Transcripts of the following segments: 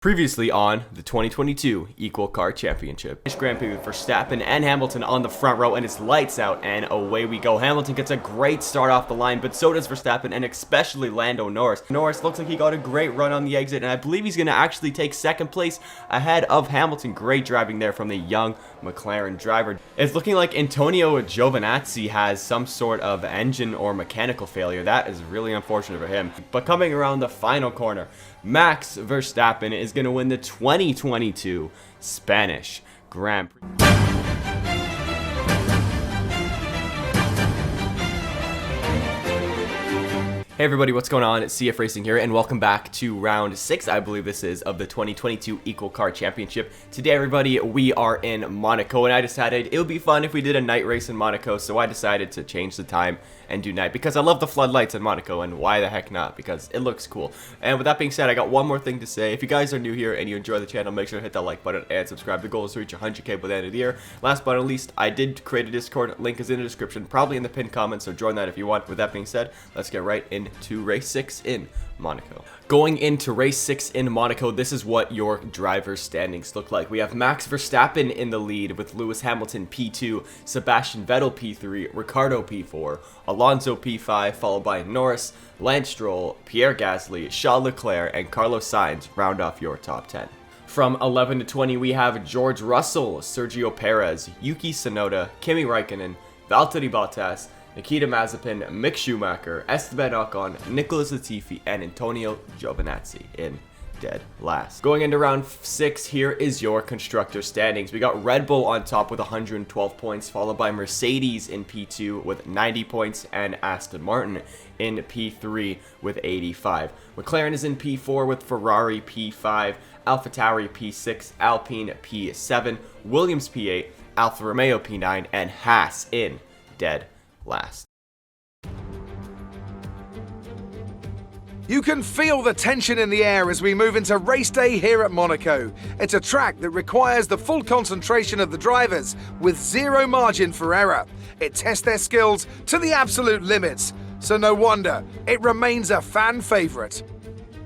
Previously on the 2022 Equal Car Championship. Grand Prix with Verstappen and Hamilton on the front row, and it's lights out and away we go. Hamilton gets a great start off the line, but so does Verstappen and especially Lando Norris. Norris looks like he got a great run on the exit, and I believe he's going to actually take second place ahead of Hamilton. Great driving there from the young McLaren driver. It's looking like Antonio Giovinazzi has some sort of engine or mechanical failure. That is really unfortunate for him. But coming around the final corner, Max Verstappen is going to win the 2022 Spanish Grand Prix. Hey everybody, what's going on? It's CFRacing here, and welcome back to round 6, I believe this is, of the 2022 Equal Car Championship. Today, everybody, we are in Monaco, and I decided it would be fun if we did a night race in Monaco, so I decided to change the time and do night, because I love the floodlights in Monaco, and why the heck not, because it looks cool. And with that being said, I got one more thing to say. If you guys are new here and you enjoy the channel, make sure to hit that like button and subscribe. The goal is to reach 100k by the end of the year. Last but not least, I did create a Discord. Link is in the description, probably in the pinned comment, so join that if you want. With that being said, let's get right into race 6 in Monaco. Going into race 6 in Monaco, this is what your driver's standings look like. We have Max Verstappen in the lead with Lewis Hamilton P2, Sebastian Vettel P3, Ricciardo P4, Alonso P5, followed by Norris, Lance Stroll, Pierre Gasly, Charles Leclerc, and Carlos Sainz round off your top 10. From 11 to 20, we have George Russell, Sergio Perez, Yuki Tsunoda, Kimi Raikkonen, Valtteri Bottas, Nikita Mazepin, Mick Schumacher, Esteban Ocon, Nicholas Latifi, and Antonio Giovinazzi in dead last. Going into round 6, here is your constructor standings. We got Red Bull on top with 112 points, followed by Mercedes in P2 with 90 points, and Aston Martin in P3 with 85. McLaren is in P4 with Ferrari P5, AlphaTauri P6, Alpine P7, Williams P8, Alfa Romeo P9, and Haas in dead last. You can feel the tension in the air as we move into race day here at Monaco. It's a track that requires the full concentration of the drivers with zero margin for error. It tests their skills to the absolute limits, so no wonder it remains a fan favourite.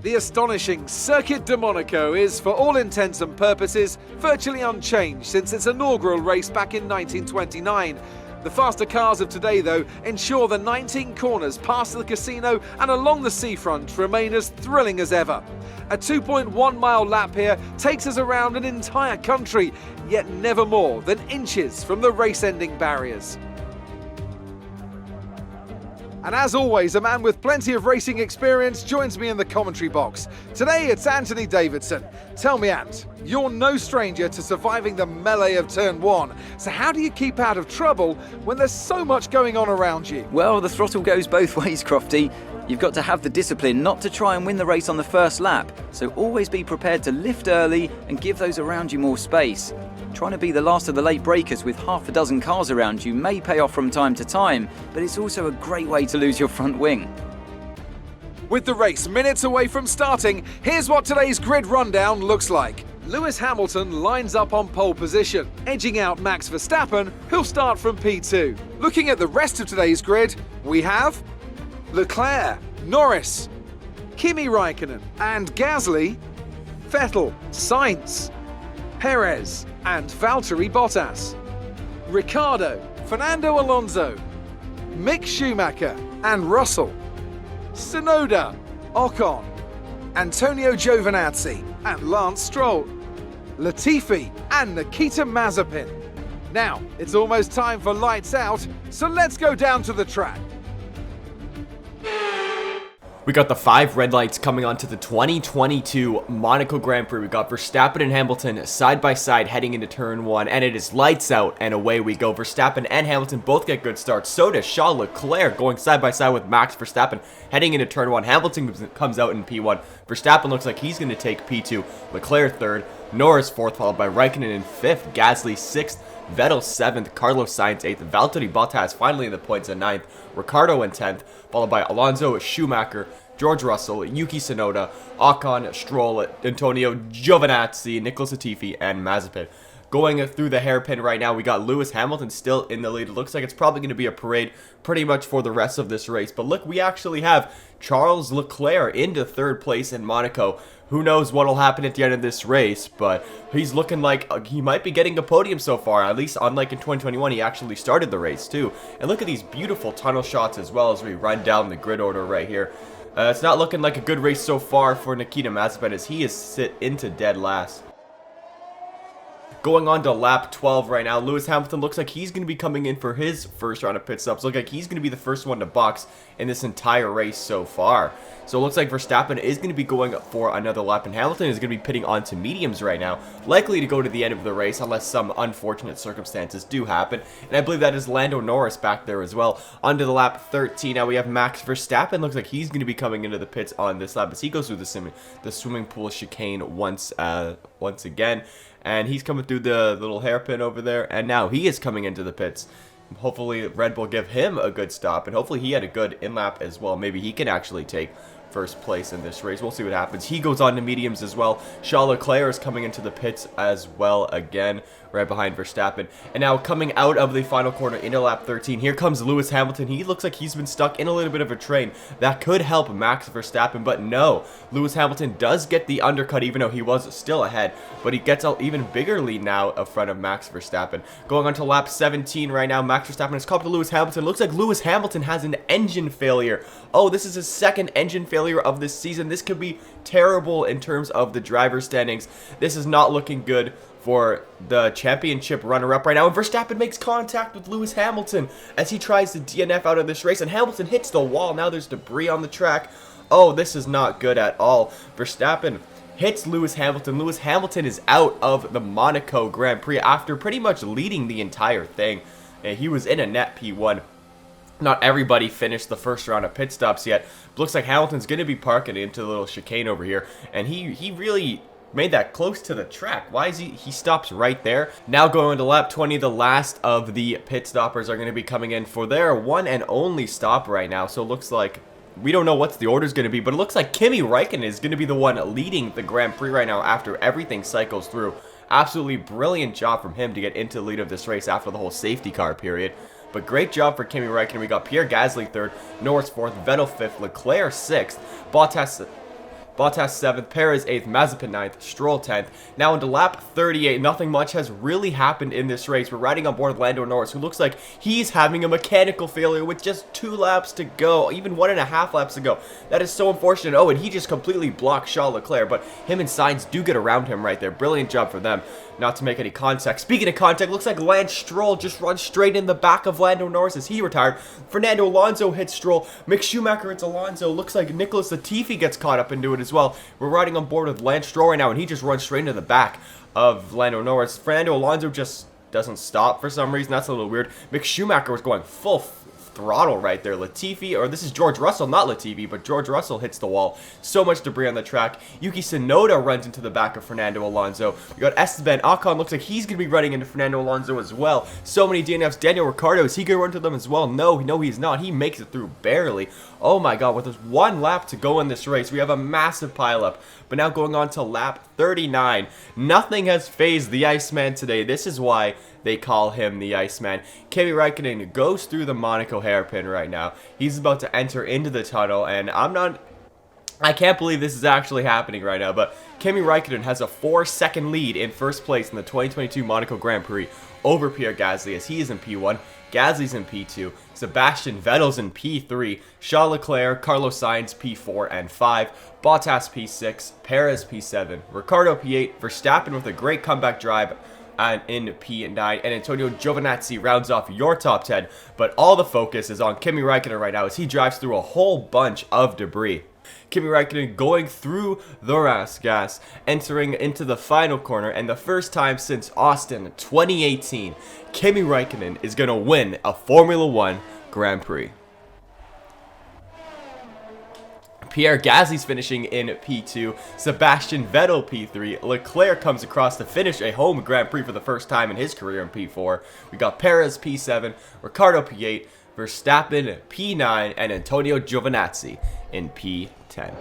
The astonishing Circuit de Monaco is, for all intents and purposes, virtually unchanged since its inaugural race back in 1929. The faster cars of today, though, ensure the 19 corners past the casino and along the seafront remain as thrilling as ever. A 2.1 mile lap here takes us around an entire country, yet never more than inches from the race-ending barriers. And as always, a man with plenty of racing experience joins me in the commentary box. Today it's Anthony Davidson. Tell me, Ant, you're no stranger to surviving the melee of turn 1. So how do you keep out of trouble when there's so much going on around you? Well, the throttle goes both ways, Crofty. You've got to have the discipline not to try and win the race on the first lap, so always be prepared to lift early and give those around you more space. Trying to be the last of the late breakers with half a dozen cars around you may pay off from time to time, but it's also a great way to lose your front wing. With the race minutes away from starting, here's what today's grid rundown looks like. Lewis Hamilton lines up on pole position, edging out Max Verstappen, who'll start from P2. Looking at the rest of today's grid, we have Leclerc, Norris, Kimi Raikkonen and Gasly, Vettel, Sainz, Perez and Valtteri Bottas, Ricciardo, Fernando Alonso, Mick Schumacher and Russell, Tsunoda, Ocon, Antonio Giovinazzi and Lance Stroll, Latifi and Nikita Mazepin. Now, it's almost time for lights out, so let's go down to the track. We got the 5 red lights coming onto the 2022 Monaco Grand Prix. We got Verstappen and Hamilton side by side heading into turn 1, and it is lights out and away we go. Verstappen and Hamilton both get good starts. So does Charles Leclerc going side by side with Max Verstappen heading into turn 1. Hamilton comes out in P1. Verstappen looks like he's going to take P2. Leclerc 3rd, Norris 4th, followed by Raikkonen in 5th, Gasly 6th, Vettel 7th, Carlos Sainz 8th, Valtteri Bottas finally in the points at 9th, Ricciardo in 10th, followed by Alonso, Schumacher, George Russell, Yuki Tsunoda, Ocon, Stroll, Antonio Giovinazzi, Nicholas Latifi, and Mazepin. Going through the hairpin right now, we got Lewis Hamilton still in the lead. It looks like it's probably going to be a parade pretty much for the rest of this race. But look, we actually have Charles Leclerc into 3rd place in Monaco. Who knows what will happen at the end of this race, but he's looking like he might be getting a podium so far. At least, unlike in 2021, he actually started the race too. And look at these beautiful tunnel shots as well as we run down the grid order right here. It's not looking like a good race so far for Nikita Mazepin as he is sit into dead last. Going on to lap 12 right now, Lewis Hamilton looks like he's going to be coming in for his first round of pit stops. Look like he's going to be the first one to box in this entire race so far. So it looks like Verstappen is going to be going for another lap, and Hamilton is going to be pitting onto mediums right now, likely to go to the end of the race unless some unfortunate circumstances do happen. And I believe that is Lando Norris back there as well. Onto the lap 13, now we have Max Verstappen. Looks like he's going to be coming into the pits on this lap as he goes through the swimming pool chicane once again. And he's coming through the little hairpin over there, and now he is coming into the pits. Hopefully Red Bull give him a good stop, and hopefully he had a good in-lap as well. Maybe he can actually take first place in this race. We'll see what happens. He goes on to mediums as well. Charles Leclerc is coming into the pits as well again, right behind Verstappen. And now coming out of the final corner into lap 13, here comes Lewis Hamilton. He looks like he's been stuck in a little bit of a train. That could help Max Verstappen, but no. Lewis Hamilton does get the undercut even though he was still ahead, but he gets an even bigger lead now in front of Max Verstappen. Going on to lap 17 right now, Max Verstappen has caught up to Lewis Hamilton. Looks like Lewis Hamilton has an engine failure. Oh, this is his 2nd engine failure of this season. This could be terrible in terms of the driver standings. This is not looking good for the championship runner-up right now. And Verstappen makes contact with Lewis Hamilton as he tries to DNF out of this race, and Hamilton hits the wall. Now there's debris on the track. Oh, this is not good at all. Verstappen hits Lewis Hamilton. Lewis Hamilton is out of the Monaco Grand Prix after pretty much leading the entire thing. And he was in a net P1. Not everybody finished the first round of pit stops yet. Looks like Hamilton's going to be parking into the little chicane over here. And he really made that close to the track. Why is he stops right there? Now going to lap 20, the last of the pit stoppers are going to be coming in for their one and only stop right now. So it looks like we don't know what the order is going to be, but it looks like Kimi Räikkönen is going to be the one leading the Grand Prix right now after everything cycles through. Absolutely brilliant job from him to get into the lead of this race after the whole safety car period. But great job for Kimi Räikkönen. We got Pierre Gasly 3rd, Norris 4th, Vettel 5th, Leclerc 6th, Bottas 7th, Perez 8th, Mazepin 9th, Stroll 10th. Now into lap 38, nothing much has really happened in this race. We're riding on board Lando Norris, who looks like he's having a mechanical failure with just 2 laps to go, even 1.5 laps to go. That is so unfortunate. Oh, and he just completely blocked Charles Leclerc, but him and Sainz do get around him right there. Brilliant job for them not to make any contact. Speaking of contact, looks like Lance Stroll just runs straight in the back of Lando Norris as he retired. Fernando Alonso hits Stroll. Mick Schumacher hits Alonso. Looks like Nicholas Latifi gets caught up into it as well. We're riding on board with Lance Stroll right now, and he just runs straight into the back of Lando Norris. Fernando Alonso just doesn't stop for some reason. That's a little weird. Mick Schumacher was going full throttle right there. Latifi, or this is George Russell, not Latifi, but George Russell hits the wall. So much debris on the track. Yuki Tsunoda runs into the back of Fernando Alonso. We got Esteban Ocon. Looks like he's going to be running into Fernando Alonso as well. So many DNFs. Daniel Ricciardo, is he going to run into them as well? No, he's not. He makes it through barely. Oh my god, with just 1 lap to go in this race, we have a massive pileup. But now going on to lap 39, nothing has phased the Iceman today. This is why they call him the Iceman. Kimi Räikkönen goes through the Monaco hairpin right now. He's about to enter into the tunnel, and I can't believe this is actually happening right now, but Kimi Räikkönen has a 4-second lead in first place in the 2022 Monaco Grand Prix over Pierre Gasly as he is in P1. Gasly's in P2, Sebastian Vettel's in P3, Charles Leclerc, Carlos Sainz P4 and 5, Bottas P6, Perez P7, Ricciardo P8, Verstappen with a great comeback drive and in P9, and Antonio Giovinazzi rounds off your top 10, but all the focus is on Kimi Räikkönen right now as he drives through a whole bunch of debris. Kimi Räikkönen going through the last gas, entering into the final corner, and the first time since Austin 2018, Kimi Räikkönen is going to win a Formula 1 Grand Prix. Pierre Gasly's finishing in P2, Sebastian Vettel P3, Leclerc comes across to finish a home Grand Prix for the first time in his career in P4. We got Perez P7, Ricciardo P8, Verstappen P9, and Antonio Giovinazzi in P10.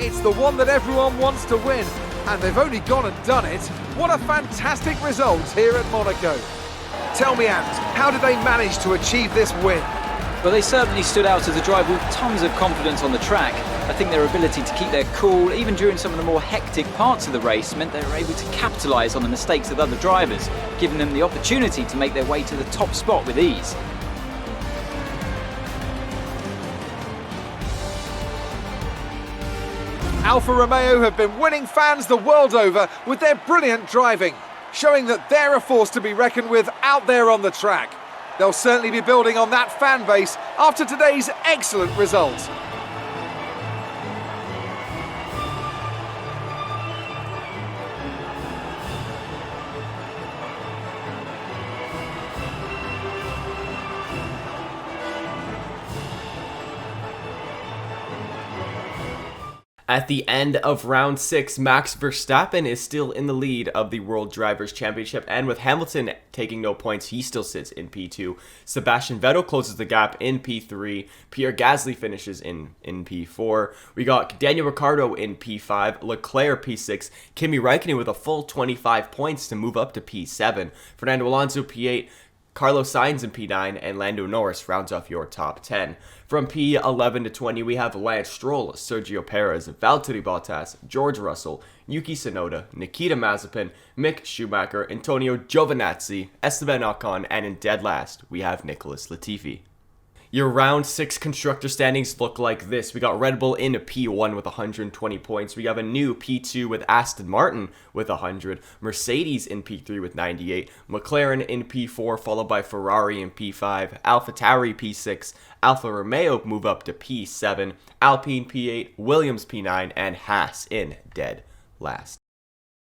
It's the one that everyone wants to win, and they've only gone and done it. What a fantastic result here at Monaco. Tell me, Ant, how did they manage to achieve this win? Well, they certainly stood out as a driver with tons of confidence on the track. I think their ability to keep their cool, even during some of the more hectic parts of the race, meant they were able to capitalise on the mistakes of other drivers, giving them the opportunity to make their way to the top spot with ease. Alfa Romeo have been winning fans the world over with their brilliant driving, showing that they're a force to be reckoned with out there on the track. They'll certainly be building on that fan base after today's excellent result. At the end of round 6, Max Verstappen is still in the lead of the World Drivers' Championship, and with Hamilton taking no points, he still sits in P2. Sebastian Vettel closes the gap in P3. Pierre Gasly finishes in P4. We got Daniel Ricciardo in P5, Leclerc P6, Kimi Räikkönen with a full 25 points to move up to P7, Fernando Alonso P8, Carlos Sainz in P9, and Lando Norris rounds off your top 10. From P11 to 20, we have Lance Stroll, Sergio Perez, Valtteri Bottas, George Russell, Yuki Tsunoda, Nikita Mazepin, Mick Schumacher, Antonio Giovinazzi, Esteban Ocon, and in dead last, we have Nicholas Latifi. Your round 6 constructor standings look like this. We got Red Bull in P1 with 120 points. We have a new P2 with Aston Martin with 100. Mercedes in P3 with 98. McLaren in P4, followed by Ferrari in P5. AlphaTauri P6. Alfa Romeo move up to P7. Alpine P8. Williams P9. And Haas in dead last.